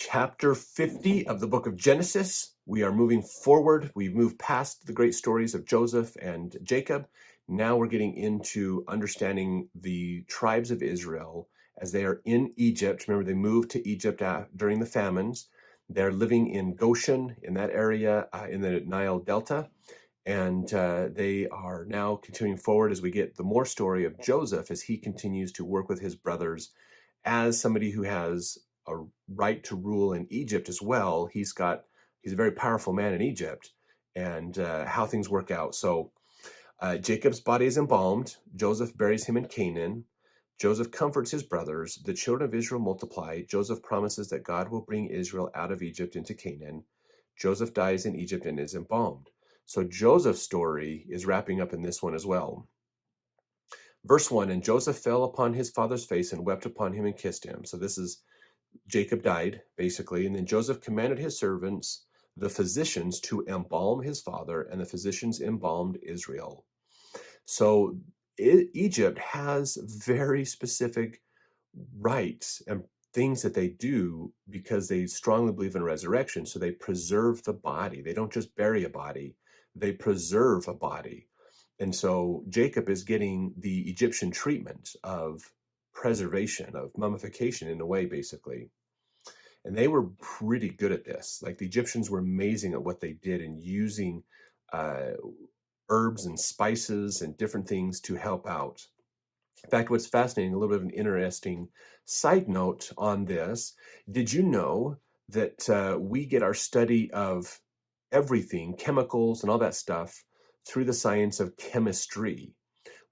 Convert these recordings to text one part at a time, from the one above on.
Chapter 50 of the book of Genesis. We are moving forward. We've moved past the great stories of Joseph and Jacob. Now we're getting into understanding the tribes of Israel as they are in Egypt. Remember, they moved to Egypt during the famines. They're living in Goshen, in that area, in the Nile Delta. And they are now continuing forward as we get the more story of Joseph as he continues to work with his brothers as somebody who has a right to rule in Egypt as well. He's a very powerful man in Egypt, and how things work out. So Jacob's body is embalmed. Joseph buries him in Canaan. Joseph comforts his brothers. The children of Israel multiply. Joseph promises that God will bring Israel out of Egypt into Canaan. Joseph dies in Egypt and is embalmed. So Joseph's story is wrapping up in this one as well. Verse 1, and Joseph fell upon his father's face and wept upon him and kissed him. So this is Jacob died, basically. And then Joseph commanded his servants, the physicians, to embalm his father, and the physicians embalmed Israel. So Egypt has very specific rites and things that they do because they strongly believe in resurrection. So they preserve the body. They don't just bury a body, they preserve a body. And so Jacob is getting the Egyptian treatment of preservation, of mummification in a way, basically. And they were pretty good at this. Like the Egyptians were amazing at what they did in using herbs and spices and different things to help out. In fact, what's fascinating, a little bit of an interesting side note on this, did you know that we get our study of everything, chemicals and all that stuff, through the science of chemistry?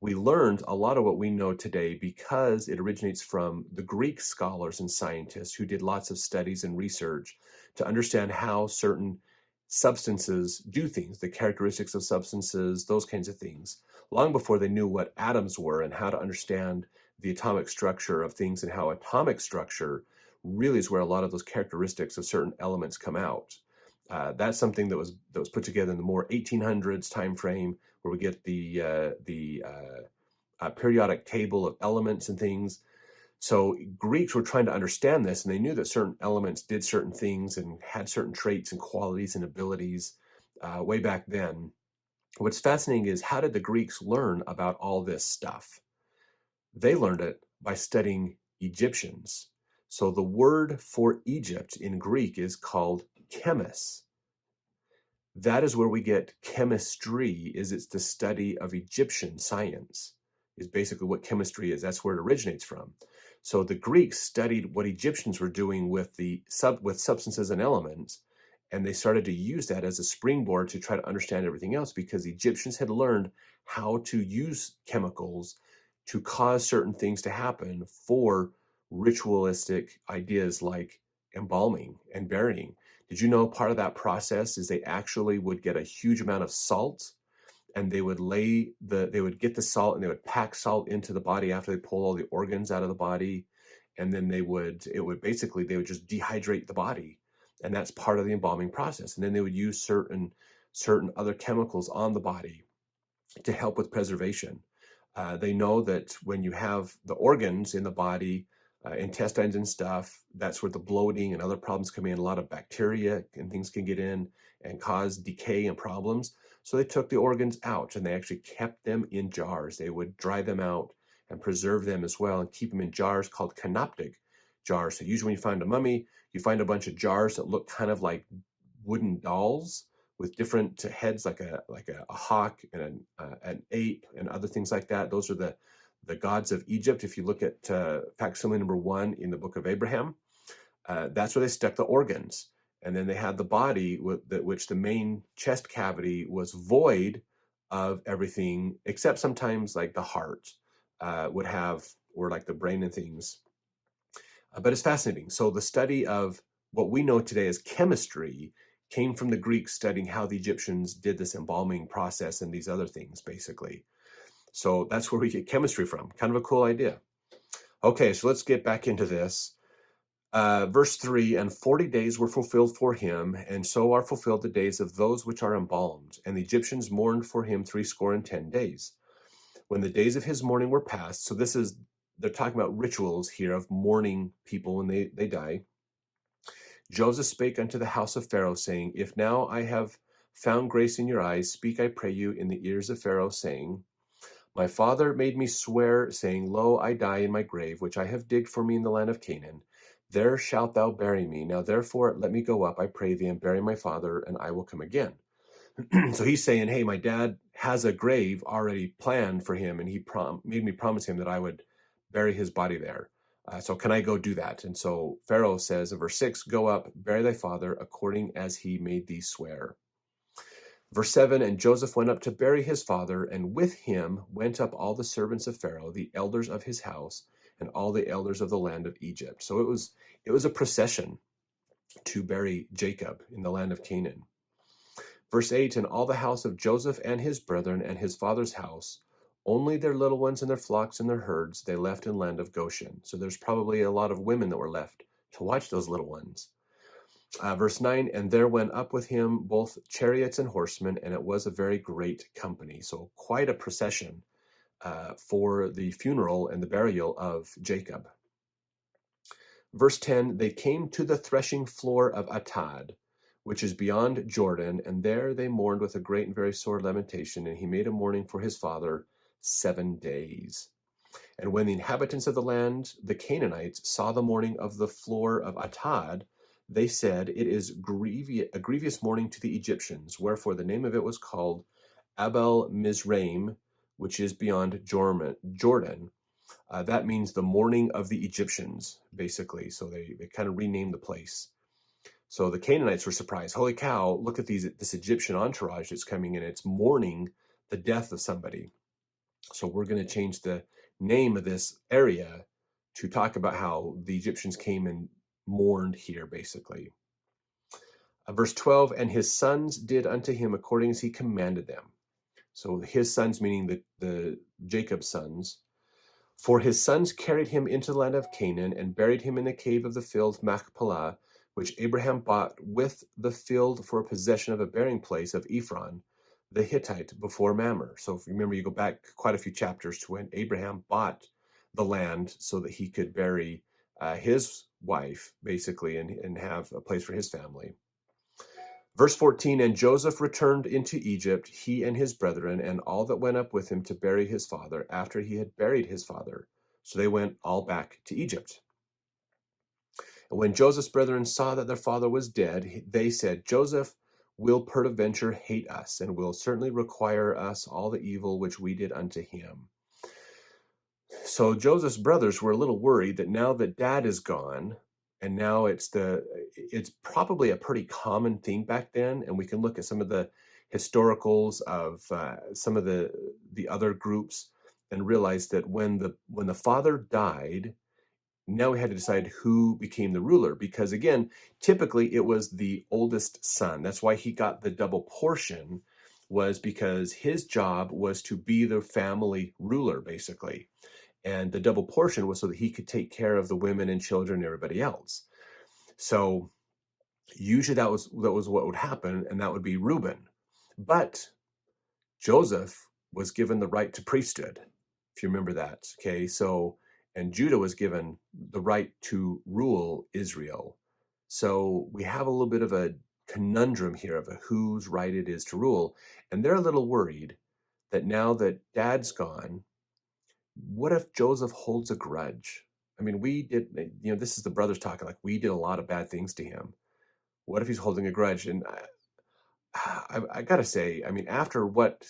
We learned a lot of what we know today because it originates from the Greek scholars and scientists who did lots of studies and research to understand how certain substances do things, the characteristics of substances, those kinds of things, long before they knew what atoms were and how to understand the atomic structure of things, and how atomic structure really is where a lot of those characteristics of certain elements come out. That's something that was put together in the more 1800s time frame, where we get the periodic table of elements and things. So Greeks were trying to understand this, and they knew that certain elements did certain things and had certain traits and qualities and abilities way back then. What's fascinating is, how did the Greeks learn about all this stuff? They learned it by studying Egyptians. So the word for Egypt in Greek is called chemis. That is where we get chemistry. It's the study of Egyptian science, is basically what chemistry is. That's where it originates from. So the Greeks studied what Egyptians were doing with substances and elements, and they started to use that as a springboard to try to understand everything else, because the Egyptians had learned how to use chemicals to cause certain things to happen for ritualistic ideas like embalming and burying. Did you know part of that process is they actually would get a huge amount of salt, and they would get the salt and they would pack salt into the body after they pull all the organs out of the body, and then they would just dehydrate the body, and that's part of the embalming process. And then they would use certain other chemicals on the body to help with preservation. They know that when you have the organs in the body, intestines and stuff, that's where the bloating and other problems come in. A lot of bacteria and things can get in and cause decay and problems. So they took the organs out, and they actually kept them in jars. They would dry them out and preserve them as well, and keep them in jars called canoptic jars. So usually when you find a mummy, you find a bunch of jars that look kind of like wooden dolls with different heads, like a hawk and an ape and other things like that. Those are the gods of Egypt. If you look at facsimile number 1 in the book of Abraham, that's where they stuck the organs. And then they had the body, which the main chest cavity was void of everything, except sometimes like the heart would have, or like the brain and things. But it's fascinating. So the study of what we know today as chemistry came from the Greeks studying how the Egyptians did this embalming process and these other things, basically. So that's where we get chemistry from. Kind of a cool idea. Okay, so let's get back into this. Verse 3, and 40 days were fulfilled for him, and so are fulfilled the days of those which are embalmed. And the Egyptians mourned for him 70 days. When the days of his mourning were past, so they're talking about rituals here of mourning people when they die. Joseph spake unto the house of Pharaoh, saying, If now I have found grace in your eyes, speak, I pray you, in the ears of Pharaoh, saying, My father made me swear, saying, Lo, I die in my grave, which I have digged for me in the land of Canaan. There shalt thou bury me. Now therefore let me go up, I pray thee, and bury my father, and I will come again. So he's saying, hey, my dad has a grave already planned for him, and he made me promise him that I would bury his body there. So can I go do that? And so Pharaoh says in verse 6, Go up, bury thy father, according as he made thee swear. Verse 7, And Joseph went up to bury his father, and with him went up all the servants of Pharaoh, the elders of his house, and all the elders of the land of Egypt. So it was a procession to bury Jacob in the land of Canaan. Verse 8, And all the house of Joseph and his brethren and his father's house, only their little ones and their flocks and their herds they left in land of Goshen. So there's probably a lot of women that were left to watch those little ones. Verse 9, And there went up with him both chariots and horsemen, and it was a very great company. So quite a procession for the funeral and the burial of Jacob. Verse 10, They came to the threshing floor of Atad, which is beyond Jordan, and there they mourned with a great and very sore lamentation, and he made a mourning for his father 7 days. And when the inhabitants of the land, the Canaanites, saw the mourning of the floor of Atad, they said, It is a grievous mourning to the Egyptians, wherefore the name of it was called Abel Mizraim, which is beyond Jordan. That means the mourning of the Egyptians, basically. So they kind of renamed the place. So the Canaanites were surprised. Holy cow, look at this Egyptian entourage that's coming in. It's mourning the death of somebody. So we're going to change the name of this area to talk about how the Egyptians came and mourned here, basically. Verse 12, And his sons did unto him according as he commanded them. So his sons, meaning the Jacob's sons. For his sons carried him into the land of Canaan and buried him in the cave of the field Machpelah, which Abraham bought with the field for a possession of a burying place of Ephron, the Hittite, before Mamre. So if you remember, you go back quite a few chapters to when Abraham bought the land so that he could bury his wife, basically, and have a place for his family. Verse 14, And Joseph returned into Egypt, he and his brethren, and all that went up with him to bury his father, after he had buried his father. So they went all back to Egypt. And when Joseph's brethren saw that their father was dead, they said, Joseph will peradventure hate us, and will certainly require us all the evil which we did unto him. So Joseph's brothers were a little worried that now that dad is gone, and now it's probably a pretty common theme back then, and we can look at some of the historicals of some of the other groups and realize that when the father died, now we had to decide who became the ruler, because again, typically it was the oldest son. That's why he got the double portion, was because his job was to be the family ruler, basically. And the double portion was so that he could take care of the women and children and everybody else. So usually that was what would happen, and that would be Reuben. But Joseph was given the right to priesthood, if you remember that. Okay, so and Judah was given the right to rule Israel. So we have a little bit of a conundrum here of whose right it is to rule, and they're a little worried that now that dad's gone, what if Joseph holds a grudge? I mean, this is the brothers talking, like, we did a lot of bad things to him. What if he's holding a grudge? And I gotta say, I mean, after what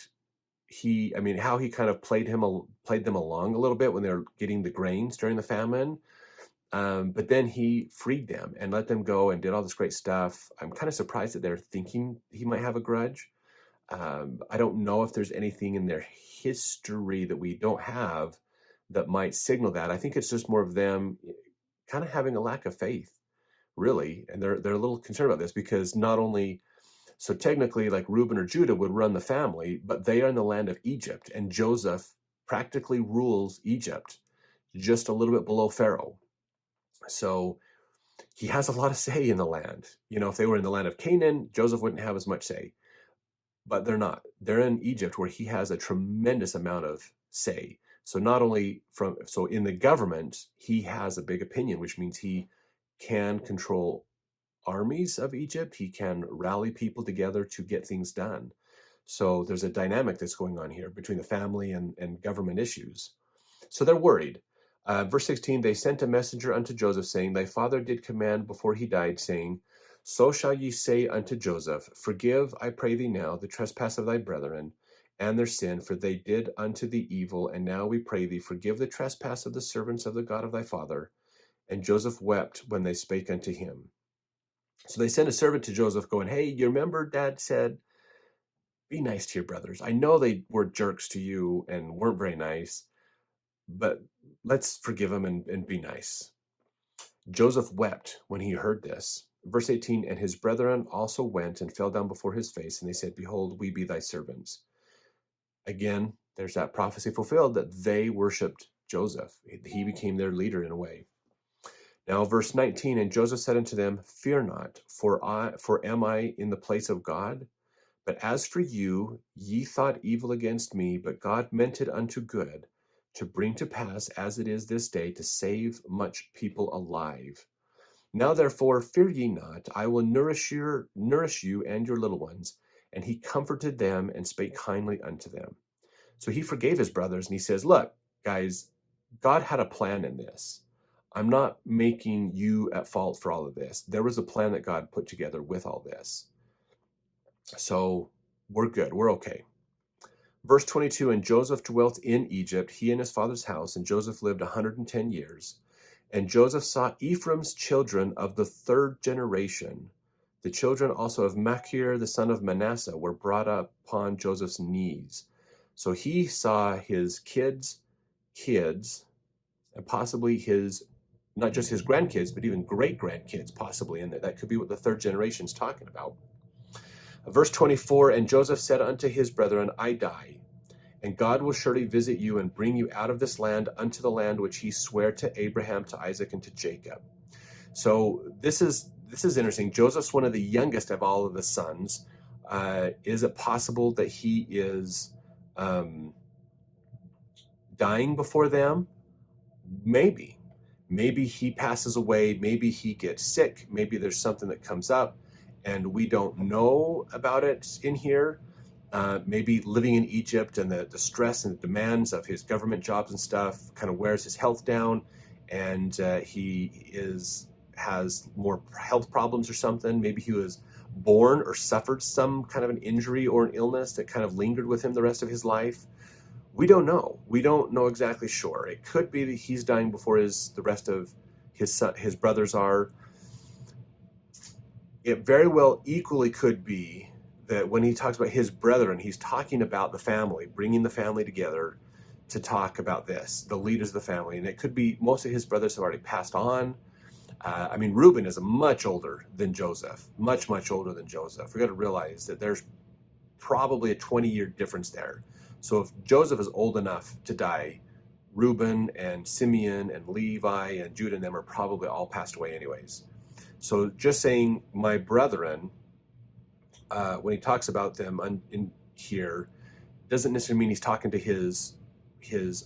how he kind of played them along a little bit when they were getting the grains during the famine. But then he freed them and let them go and did all this great stuff. I'm kind of surprised that they're thinking he might have a grudge. I don't know if there's anything in their history that we don't have that might signal that. I think it's just more of them kind of having a lack of faith, really. And they're a little concerned about this because not only, so technically like Reuben or Judah would run the family, but they are in the land of Egypt, and Joseph practically rules Egypt, just a little bit below Pharaoh. So he has a lot of say in the land. If they were in the land of Canaan, Joseph wouldn't have as much say. But they're not. They're in Egypt, where he has a tremendous amount of say. So not only in the government, he has a big opinion, which means he can control armies of Egypt. He can rally people together to get things done. So there's a dynamic that's going on here between the family and government issues. So they're worried. Verse 16, they sent a messenger unto Joseph, saying, Thy father did command before he died, saying, So shall ye say unto Joseph, Forgive, I pray thee now, the trespass of thy brethren, and their sin, for they did unto thee evil. And now we pray thee, forgive the trespass of the servants of the God of thy father. And Joseph wept when they spake unto him. So they sent a servant to Joseph, going, Hey, you remember Dad said, be nice to your brothers. I know they were jerks to you and weren't very nice, but let's forgive them and be nice. Joseph wept when he heard this. Verse 18, and his brethren also went and fell down before his face, and they said, Behold, we be thy servants. Again, there's that prophecy fulfilled that they worshiped Joseph. He became their leader in a way. Now, verse 19, and Joseph said unto them, Fear not, for am I in the place of God? But as for you, ye thought evil against me, but God meant it unto good, to bring to pass, as it is this day, to save much people alive. Now therefore fear ye not, I will nourish you and your little ones. And he comforted them and spake kindly unto them. So he forgave his brothers, and he says, Look, guys, God had a plan in this. I'm not making you at fault for all of this. There was a plan that God put together with all this. So we're good. We're okay. Verse 22, and Joseph dwelt in Egypt, he and his father's house, and Joseph lived 110 years. And Joseph saw Ephraim's children of the third generation. The children also of Machir, the son of Manasseh, were brought up upon Joseph's knees. So he saw his kids, and possibly his, not just his grandkids, but even great-grandkids possibly, and that could be what the third generation is talking about. Verse 24, and Joseph said unto his brethren, I die, and God will surely visit you and bring you out of this land unto the land which he sware to Abraham, to Isaac, and to Jacob. So this is interesting. Joseph's one of the youngest of all of the sons. Is it possible that he is dying before them? Maybe. Maybe he passes away. Maybe he gets sick. Maybe there's something that comes up and we don't know about it in here. Maybe living in Egypt and the stress and the demands of his government jobs and stuff kind of wears his health down, and he has more health problems or something. Maybe he was born or suffered some kind of an injury or an illness that kind of lingered with him the rest of his life. We don't know. We don't know exactly sure. It could be that he's dying before the rest of his brothers are. It very well equally could be that when he talks about his brethren, he's talking about the family, bringing the family together to talk about this, the leaders of the family. And it could be most of his brothers have already passed on. Reuben is much older than Joseph, much, much older than Joseph. We got to realize that there's probably a 20-year difference there. So if Joseph is old enough to die, Reuben and Simeon and Levi and Judah and them are probably all passed away anyways. So just saying my brethren, when he talks about them in here, doesn't necessarily mean he's talking to his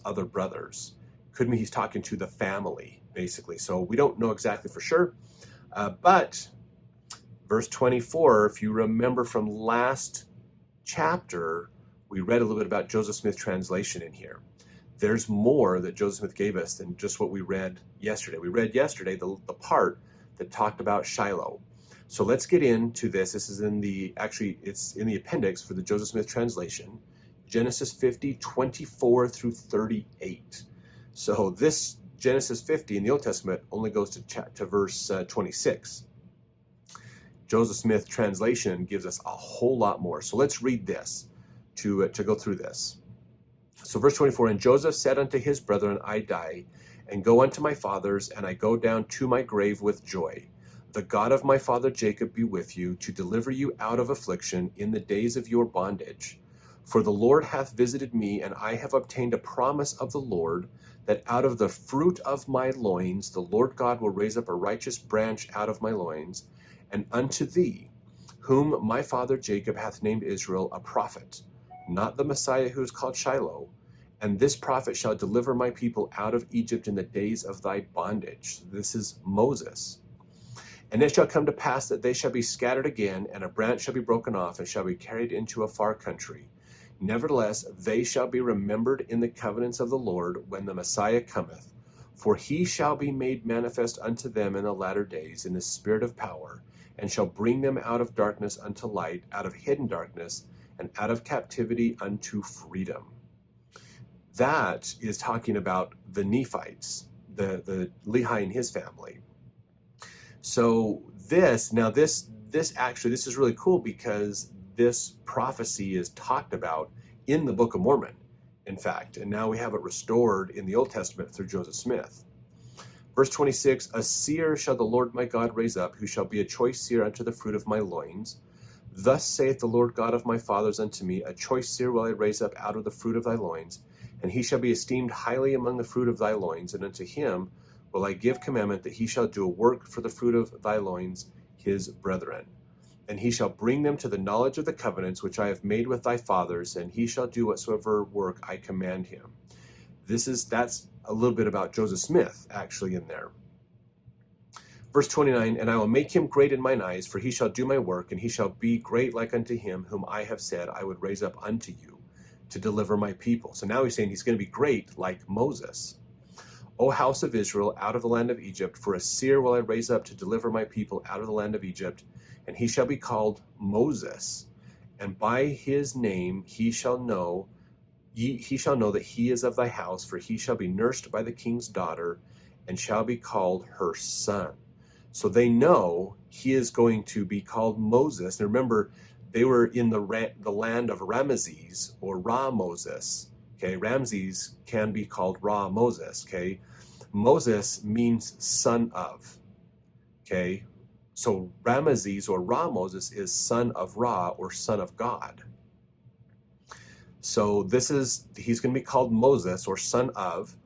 other brothers. Could mean he's talking to the family, basically. So we don't know exactly for sure. But verse 24, if you remember from last chapter, we read a little bit about Joseph Smith translation in here. There's more that Joseph Smith gave us than just what we read yesterday. We read yesterday the part that talked about Shiloh. So let's get into this. This is it's in the appendix for the Joseph Smith translation, Genesis 50, 24 through 38. So this Genesis 50 in the Old Testament only goes to verse 26. Joseph Smith translation gives us a whole lot more. So let's read this to go through this. So verse 24, and Joseph said unto his brethren, I die, and go unto my fathers, and I go down to my grave with joy. The God of my father Jacob be with you, to deliver you out of affliction in the days of your bondage. For the Lord hath visited me, and I have obtained a promise of the Lord, that out of the fruit of my loins the Lord God will raise up a righteous branch out of my loins, and unto thee, whom my father Jacob hath named Israel, a prophet, not the Messiah who is called Shiloh. And this prophet shall deliver my people out of Egypt in the days of thy bondage. This is Moses. And it shall come to pass that they shall be scattered again, and a branch shall be broken off, and shall be carried into a far country. Nevertheless, they shall be remembered in the covenants of the Lord when the Messiah cometh. For he shall be made manifest unto them in the latter days in the spirit of power, and shall bring them out of darkness unto light, out of hidden darkness, and out of captivity unto freedom. That is talking about the Nephites, the Lehi and his family. So this is really cool, because this prophecy is talked about in the Book of Mormon, in fact, and now we have it restored in the Old Testament through Joseph Smith. Verse 26, a seer shall the Lord my God raise up, who shall be a choice seer unto the fruit of my loins. Thus saith the Lord God of my fathers unto me, a choice seer will I raise up out of the fruit of thy loins, and he shall be esteemed highly among the fruit of thy loins, and unto him will I give commandment that he shall do a work for the fruit of thy loins, his brethren. And he shall bring them to the knowledge of the covenants which I have made with thy fathers, and he shall do whatsoever work I command him. That's a little bit about Joseph Smith actually in there. Verse 29, and I will make him great in mine eyes, for he shall do my work, and he shall be great like unto him whom I have said I would raise up unto you to deliver my people. So now he's saying he's going to be great like Moses. O house of Israel, out of the land of Egypt, for a seer will I raise up to deliver my people out of the land of Egypt, and he shall be called Moses, and by his name he shall know that he is of thy house, for he shall be nursed by the king's daughter, and shall be called her son. So they know he is going to be called Moses. And remember, they were in the land of Ramesses, or Ra Moses. Okay, Ramses can be called Ra Moses. Okay, Moses means son of. Okay, so Ramesses or Ra Moses is son of Ra, or son of God. So he's going to be called Moses, or son of,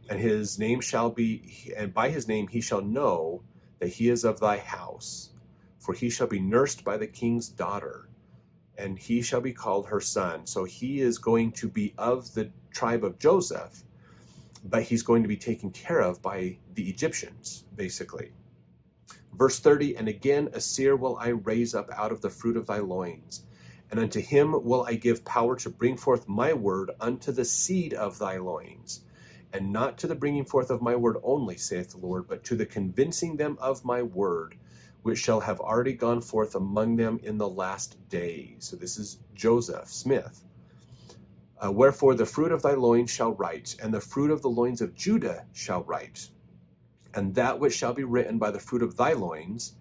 and his name shall be, and by his name he shall know that he is of thy house, for he shall be nursed by the king's daughter, and he shall be called her son. So he is going to be of the tribe of Joseph, but he's going to be taken care of by the Egyptians, basically. Verse 30, and again a seer will I raise up out of the fruit of thy loins, and unto him will I give power to bring forth my word unto the seed of thy loins, and not to the bringing forth of my word only, saith the Lord, but to the convincing them of my word, which shall have already gone forth among them in the last days. So this is Joseph Smith. Wherefore the fruit of thy loins shall write, and the fruit of the loins of Judah shall write, and that which shall be written by the fruit of thy loins,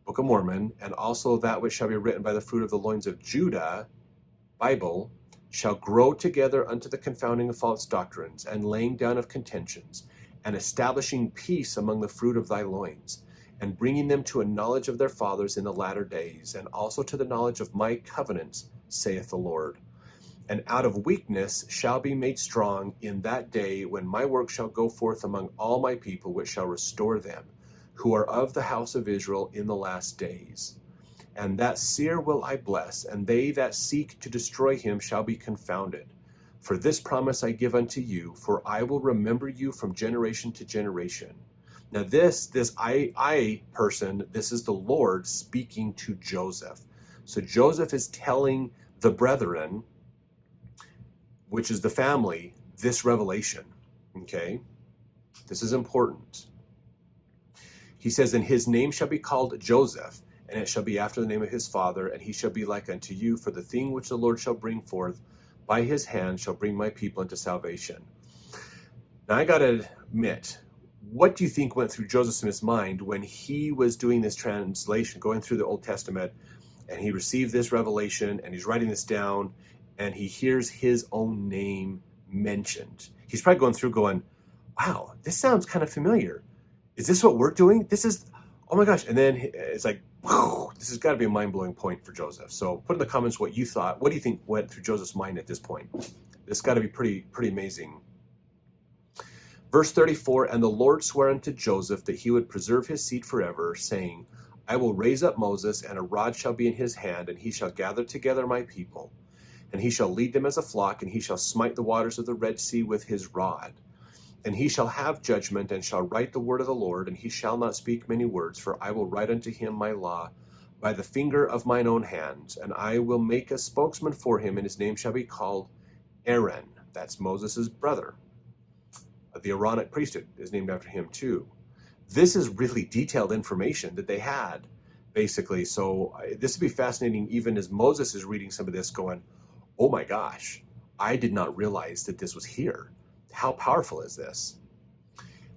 Book of Mormon, and also that which shall be written by the fruit of the loins of Judah, Bible, shall grow together unto the confounding of false doctrines, and laying down of contentions, and establishing peace among the fruit of thy loins, and bringing them to a knowledge of their fathers in the latter days, and also to the knowledge of my covenants, saith the Lord. And out of weakness shall be made strong in that day when my work shall go forth among all my people, which shall restore them, who are of the house of Israel in the last days. And that seer will I bless, and they that seek to destroy him shall be confounded. For this promise I give unto you, for I will remember you from generation to generation. Now this I person, this is the Lord speaking to Joseph. So Joseph is telling the brethren, which is the family, this revelation. Okay? This is important. He says, and his name shall be called Joseph, and it shall be after the name of his father, and he shall be like unto you, for the thing which the Lord shall bring forth by his hand shall bring my people into salvation. Now I got to admit, what do you think went through Joseph Smith's mind when he was doing this translation, going through the Old Testament, and he received this revelation, and he's writing this down, and he hears his own name mentioned? He's probably going through going, wow, this sounds kind of familiar. Is this what we're doing? This is, oh my gosh. And then it's like, whoa, this has got to be a mind-blowing point for Joseph. So put in the comments what you thought. What do you think went through Joseph's mind at this point? This got to be pretty amazing. Verse 34, and the Lord sware unto Joseph that he would preserve his seed forever, saying, I will raise up Moses, and a rod shall be in his hand, and he shall gather together my people, and he shall lead them as a flock, and he shall smite the waters of the Red Sea with his rod. And he shall have judgment, and shall write the word of the Lord, and he shall not speak many words, for I will write unto him my law by the finger of mine own hand, and I will make a spokesman for him, and his name shall be called Aaron. That's Moses' brother. The Aaronic priesthood is named after him too. This is really detailed information that they had, basically. So this would be fascinating, even as Moses is reading some of this, going, oh my gosh, I did not realize that this was here. How powerful is this?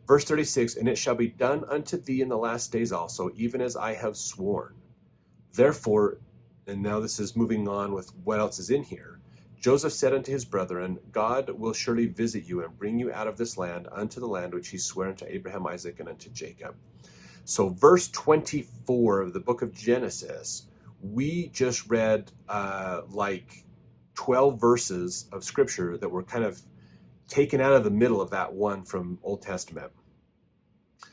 Verse 36, and it shall be done unto thee in the last days also, even as I have sworn. Therefore, and now this is moving on with what else is in here. Joseph said unto his brethren, God will surely visit you and bring you out of this land unto the land which he sware unto Abraham, Isaac, and unto Jacob. So verse 24 of the book of Genesis, we just read like 12 verses of scripture that were kind of taken out of the middle of that one from Old Testament.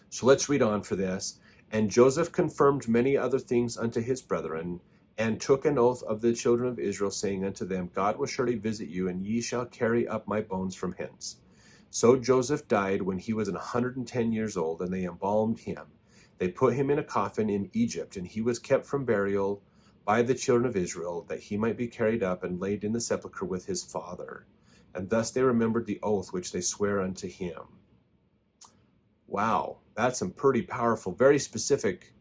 So let's read on for this. And Joseph confirmed many other things unto his brethren, and took an oath of the children of Israel, saying unto them, God will surely visit you, and ye shall carry up my bones from hence. So Joseph died when he was 110 years old, and they embalmed him. They put him in a coffin in Egypt, and he was kept from burial by the children of Israel, that he might be carried up and laid in the sepulchre with his father. And thus they remembered the oath which they sware unto him. Wow, that's some pretty powerful, very specific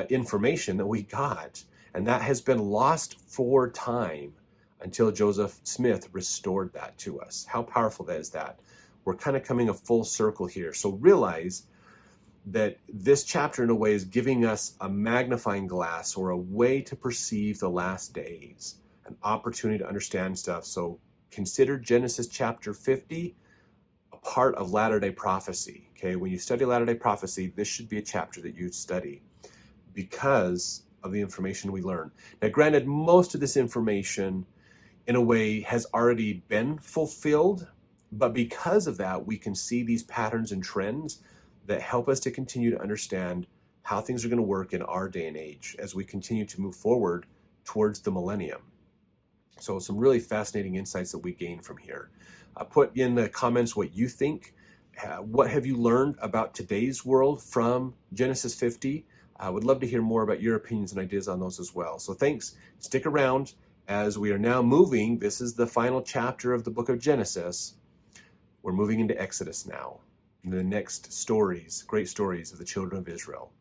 information that we got. And that has been lost for time until Joseph Smith restored that to us. How powerful that is that? We're kind of coming a full circle here. So realize that this chapter in a way is giving us a magnifying glass or a way to perceive the last days, an opportunity to understand stuff. So consider Genesis chapter 50 a part of Latter-day Prophecy. Okay, when you study Latter-day Prophecy, this should be a chapter that you study because of the information we learn. Now, granted, most of this information in a way has already been fulfilled, but because of that, we can see these patterns and trends that help us to continue to understand how things are going to work in our day and age as we continue to move forward towards the millennium. So some really fascinating insights that we gain from here. Put in the comments what you think. What have you learned about today's world from Genesis 50? I would love to hear more about your opinions and ideas on those as well. So thanks. Stick around as we are now moving. This is the final chapter of the book of Genesis. We're moving into Exodus now. The next stories, great stories of the children of Israel.